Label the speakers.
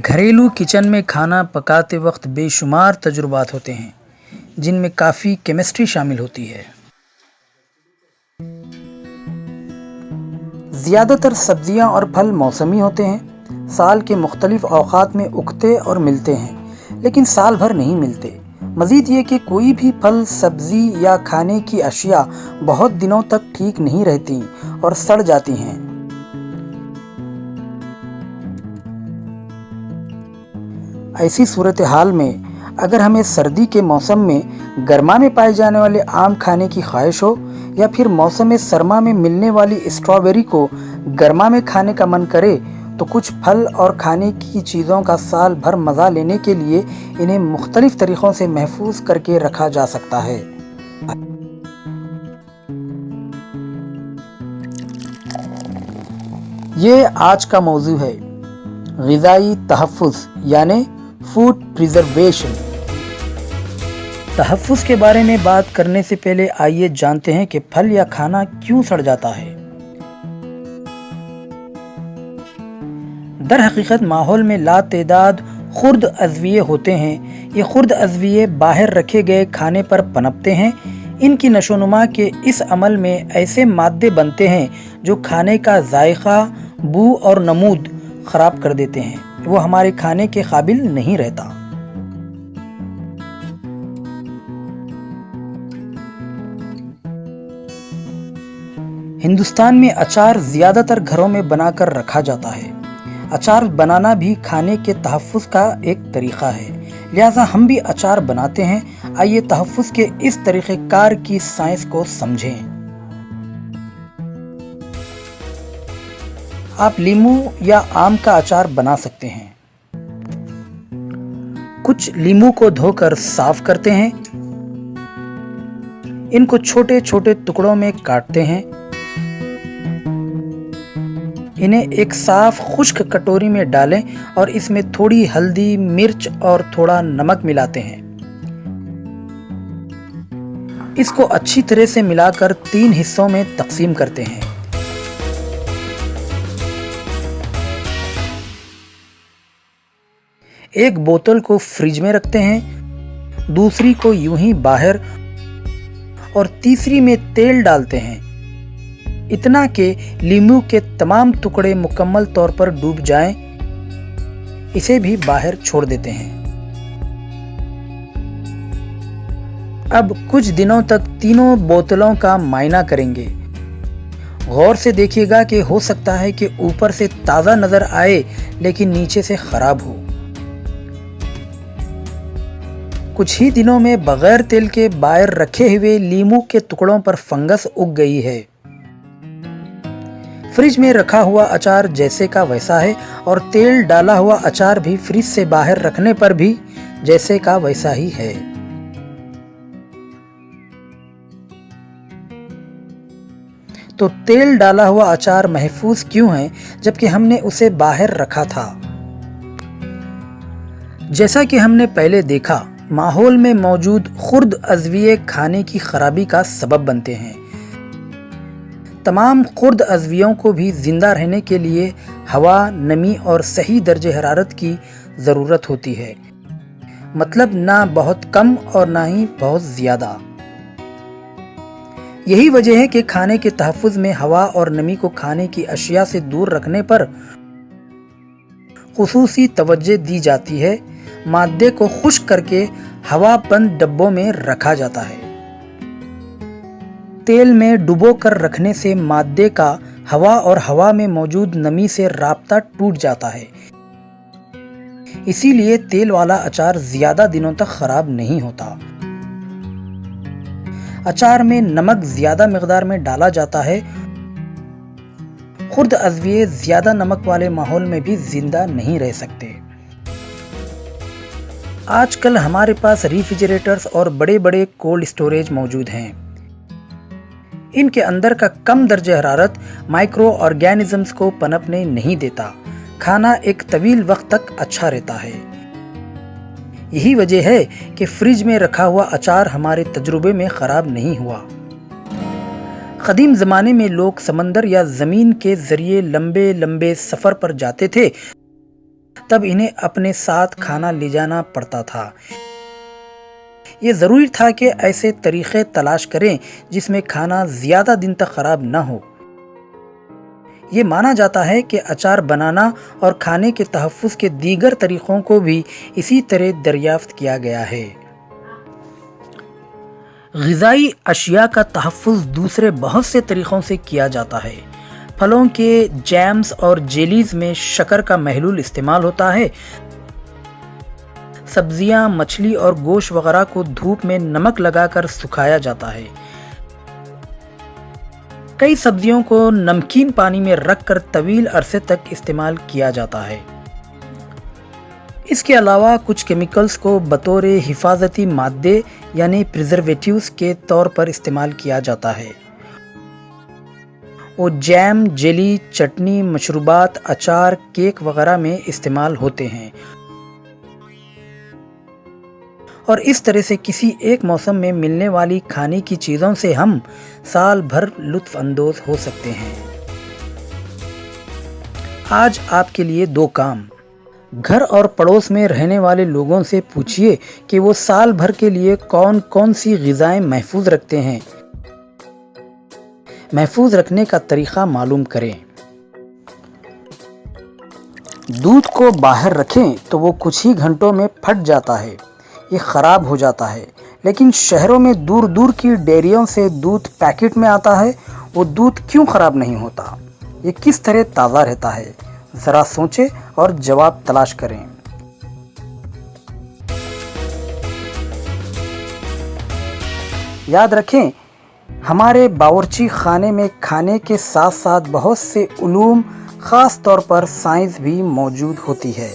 Speaker 1: گھریلو کچن میں کھانا پکاتے وقت بے شمار تجربات ہوتے ہیں جن میں کافی کیمسٹری شامل ہوتی ہے۔ زیادہ تر سبزیاں اور پھل موسمی ہوتے ہیں، سال کے مختلف اوقات میں اگتے اور ملتے ہیں، لیکن سال بھر نہیں ملتے۔ مزید یہ کہ کوئی بھی پھل، سبزی یا کھانے کی اشیاء بہت دنوں تک ٹھیک نہیں رہتی اور سڑ جاتی ہیں۔ ایسی صورتحال میں اگر ہمیں سردی کے موسم میں گرما میں پائے جانے والے آم کھانے کی خواہش ہو، یا پھر موسم سرما میں ملنے والی اسٹرابیری کو گرما میں کھانے کا من کرے، تو کچھ پھل اور کھانے کی چیزوں کا سال بھر مزہ لینے کے لیے انہیں مختلف طریقوں سے محفوظ کر کے رکھا جا سکتا ہے۔ یہ آج کا موضوع ہے، غذائی تحفظ یعنی فوڈ پریزرویشن۔ تحفظ کے بارے میں بات کرنے سے پہلے آئیے جانتے ہیں کہ پھل یا کھانا کیوں سڑ جاتا ہے۔ در حقیقت ماحول میں لا تعداد خرد اضویے ہوتے ہیں۔ یہ خرد اضویے باہر رکھے گئے کھانے پر پنپتے ہیں۔ ان کی نشو و نما کے اس عمل میں ایسے مادے بنتے ہیں جو کھانے کا ذائقہ، بو اور نمود خراب کر دیتے ہیں۔ وہ ہمارے کھانے کے قابل نہیں رہتا۔ ہندوستان میں اچار زیادہ تر گھروں میں بنا کر رکھا جاتا ہے۔ اچار بنانا بھی کھانے کے تحفظ کا ایک طریقہ ہے، لہٰذا ہم بھی اچار بناتے ہیں۔ آئیے تحفظ کے اس طریقہ کار کی سائنس کو سمجھیں۔ آپ لیمو یا آم کا اچار بنا سکتے ہیں۔ کچھ لیمو کو دھو کر صاف کرتے ہیں، ان کو چھوٹے چھوٹے ٹکڑوں میں کاٹتے ہیں، انہیں ایک صاف خشک کٹوری میں ڈالیں اور اس میں تھوڑی ہلدی، مرچ اور تھوڑا نمک ملاتے ہیں۔ اس کو اچھی طرح سے ملا کر 3 حصوں میں تقسیم کرتے ہیں۔ ایک بوتل کو فریج میں رکھتے ہیں، دوسری کو یوں ہی باہر، اور تیسری میں تیل ڈالتے ہیں، اتنا کہ لیمو کے تمام ٹکڑے مکمل طور پر ڈوب جائیں۔ اسے بھی باہر چھوڑ دیتے ہیں۔ اب کچھ دنوں تک تینوں بوتلوں کا معائنہ کریں گے۔ غور سے دیکھیے گا کہ ہو سکتا ہے کہ اوپر سے تازہ نظر آئے لیکن نیچے سے خراب ہو۔ کچھ ہی دنوں میں بغیر تیل کے باہر رکھے ہوئے لیمو کے ٹکڑوں پر فنگس اگ گئی ہے۔ فریج میں رکھا ہوا اچار جیسے کا ویسا ہے، اور تیل ڈالا ہوا اچار بھی فریج سے باہر رکھنے پر بھی جیسے کا ویسا ہی ہے۔ تو تیل ڈالا ہوا اچار محفوظ کیوں ہے جبکہ ہم نے اسے باہر رکھا تھا؟ جیسا کہ ہم نے پہلے دیکھا، ماحول میں موجود خرد اضویے کھانے کی خرابی کا سبب بنتے ہیں۔ تمام خرد اضویوں کو بھی زندہ رہنے کے لیے ہوا، نمی اور صحیح درجہ حرارت کی ضرورت ہوتی ہے، مطلب نہ بہت کم اور نہ ہی بہت زیادہ۔ یہی وجہ ہے کہ کھانے کے تحفظ میں ہوا اور نمی کو کھانے کی اشیاء سے دور رکھنے پر خصوصی توجہ دی جاتی ہے۔ مادے کو خشک کر کے ہوا بند ڈبوں میں رکھا جاتا ہے۔ تیل میں ڈبو کر رکھنے سے مادے کا ہوا اور ہوا میں موجود نمی سے رابطہ ٹوٹ جاتا ہے، اسی لیے تیل والا اچار زیادہ دنوں تک خراب نہیں ہوتا۔ اچار میں نمک زیادہ مقدار میں ڈالا جاتا ہے۔ خرد اضویے زیادہ نمک والے ماحول میں بھی زندہ نہیں رہ سکتے۔ آج کل ہمارے پاس ریفریجریٹرز اور بڑے بڑے کولڈ اسٹوریج موجود ہیں۔ ان کے اندر کا کم درجہ حرارت مائکرو آرگینزمز کو پنپنے نہیں دیتا۔ کھانا ایک طویل وقت تک اچھا رہتا ہے۔ یہی وجہ ہے کہ فریج میں رکھا ہوا اچار ہمارے تجربے میں خراب نہیں ہوا۔ قدیم زمانے میں لوگ سمندر یا زمین کے ذریعے لمبے لمبے سفر پر جاتے تھے، تب انہیں اپنے ساتھ کھانا لے جانا پڑتا تھا۔ یہ ضروری تھا کہ ایسے طریقے تلاش کریں جس میں کھانا زیادہ دن تک خراب نہ ہو۔ یہ مانا جاتا ہے کہ اچار بنانا اور کھانے کے تحفظ کے دیگر طریقوں کو بھی اسی طرح دریافت کیا گیا ہے۔ غذائی اشیاء کا تحفظ دوسرے بہت سے طریقوں سے کیا جاتا ہے۔ پھلوں کے جیمز اور جیلیز میں شکر کا محلول استعمال ہوتا ہے۔ سبزیاں، مچھلی اور گوشت وغیرہ کو دھوپ میں نمک لگا کر سکھایا جاتا ہے۔ کئی سبزیوں کو نمکین پانی میں رکھ کر طویل عرصے تک استعمال کیا جاتا ہے۔ اس کے علاوہ کچھ کیمیکلز کو بطور حفاظتی مادے یعنی پریزرویٹیوز کے طور پر استعمال کیا جاتا ہے۔ وہ جیم، جیلی، چٹنی، مشروبات، اچار، کیک وغیرہ میں استعمال ہوتے ہیں اور اس طرح سے کسی ایک موسم میں ملنے والی کھانے کی چیزوں سے ہم سال بھر لطف اندوز ہو سکتے ہیں۔ آج آپ کے لیے 2 کام۔ گھر اور پڑوس میں رہنے والے لوگوں سے پوچھئے کہ وہ سال بھر کے لیے کون کون سی غذائیں محفوظ رکھتے ہیں۔ محفوظ رکھنے کا طریقہ معلوم کریں۔ دودھ کو باہر رکھیں تو وہ کچھ ہی گھنٹوں میں پھٹ جاتا ہے، یہ خراب ہو جاتا ہے، لیکن شہروں میں دور دور کی ڈیریوں سے دودھ پیکٹ میں آتا ہے۔ وہ دودھ کیوں خراب نہیں ہوتا؟ یہ کس طرح تازہ رہتا ہے؟ ذرا سوچیں اور جواب تلاش کریں۔ یاد رکھیں، ہمارے باورچی خانے میں کھانے کے ساتھ ساتھ بہت سے علوم، خاص طور پر سائنس بھی موجود ہوتی ہے۔